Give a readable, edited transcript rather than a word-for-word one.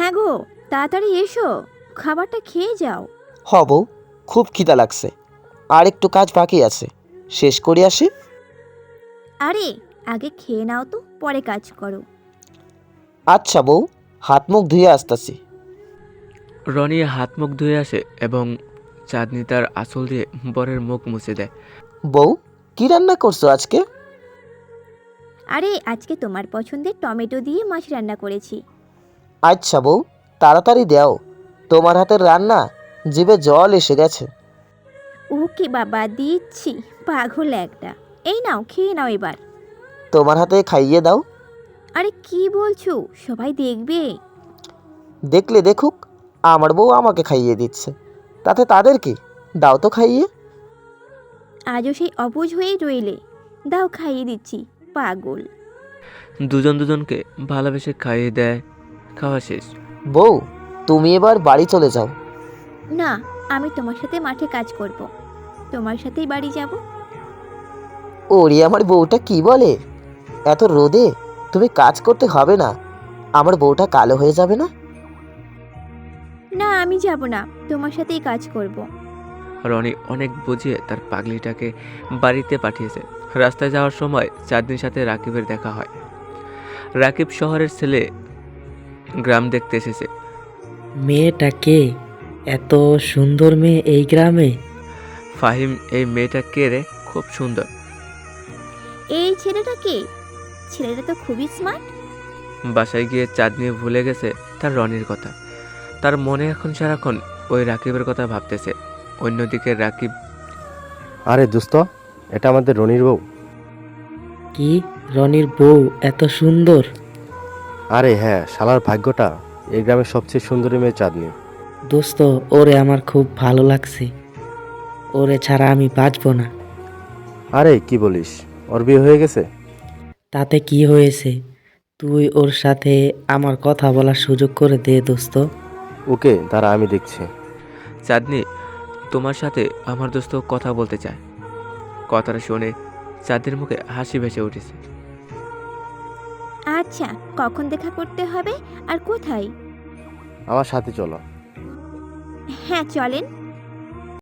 হ্যাঁ গো, তাড়াতাড়ি এসো, খাবারটা খেয়ে যাও। বউ, খুব খিদা লাগছে, আর একটু কাজ বাকি আছে, শেষ করে আসি। আরে আগে খেয়ে নাও তো, পরে কাজ করো। আচ্ছা বউ, হাত মুখ ধুয়ে আসতাছি। রনি হাত মুখ ধুয়ে আসে এবং চাঁদনি তার আঁচল দিয়ে বরের মুখ মুছে দেয়। বউ, কি রান্না করছো আজকে? আরে আজকে তোমার পছন্দের টমেটো দিয়ে মাছ রান্না করেছি। আচ্ছা বউ, তাড়াতাড়ি দাও, তোমার হাতের রান্না জিভে জল এসে গেছে। ওকে বাবা, দিচ্ছি। পাগল একটা। এই নাও, খেয়ে নাও এবার। তোমার হাতে খাইয়ে দাও। আরে কি বলছো, সবাই দেখবে। দেখলে দেখুক, আমার বউ আমাকে খাইয়ে দিচ্ছে, তাতে তাদের কি? দাও তো খাইয়ে। আজও সেই অবুঝ হয়েই রইলে। দাও, খাইয়ে দিচ্ছি। পাগল। দুজন দুজনকে ভালোবেসে খাইয়ে দেয়। খাওয়া শেষ। বউ, তুমি এবার বাড়ি চলে যাও। না, আমি তোমার সাথে মাঠে কাজ করব। তোমার সাথেই বাড়ি যাব। ওরে আমার বউটা কি বলে, এত রোদে তুমি কাজ করতে হবে না, আমার বউটা কালো হয়ে যাবে না। না, আমি যাব না, তোমার সাথেই কাজ করব। রনি অনেক বুঝিয়ে তার পাগলিটাকে বাড়িতে পাঠিয়েছে। রাস্তায় যাওয়ার সময় চাঁদনির সাথে রাকিবের দেখা হয়। রাকিব শহরের ছেলে, গ্রাম দেখতে এসেছে। মেয়েটা কে? এত সুন্দর মেয়ে এই গ্রামে? ফাহিম, এই মেয়েটা কে রে? খুব সুন্দর। এই ছেলেটা কে? ছেলেটা তো খুবই স্মার্ট। বাসায় গিয়ে চাঁদনি ভুলে গেছে তার রনির কথা। তার মনে এখন সারাক্ষণ ওই রাকিবের কথা ভাবতেছে। অন্যদিকে রাকিব, আরে দোস্ত, এটা আমাদের রনির বউ। কি, রনির বউ এত সুন্দর? আরে হ্যাঁ, শালার ভাগ্যটা, এই গ্রামের সবচেয়ে সুন্দরী মেয়ে চাঁদনি। দোস্ত, ওরে আমার খুব ভালো লাগছে। ওরে ছাড়া আমি বাঁচবো না। আরে কি বলিস, ওর বিয়ে হয়ে গেছে? তাতে কি হয়েছে? তুই ওর সাথে আমার কথা বলার সুযোগ করে দে দোস্ত। ওকে দাঁড়া, আমি দেখছি। চাঁদনি, তোমার সাথে আমার দোস্ত কথা বলতে চায়। কথাটা শুনে চাঁদনির মুখে হাসি ভেসে উঠেছে। আচ্ছা, কখন দেখা করতে হবে আর কোথায়? আমার সাথে চলো। হ্যাঁ, চলেন।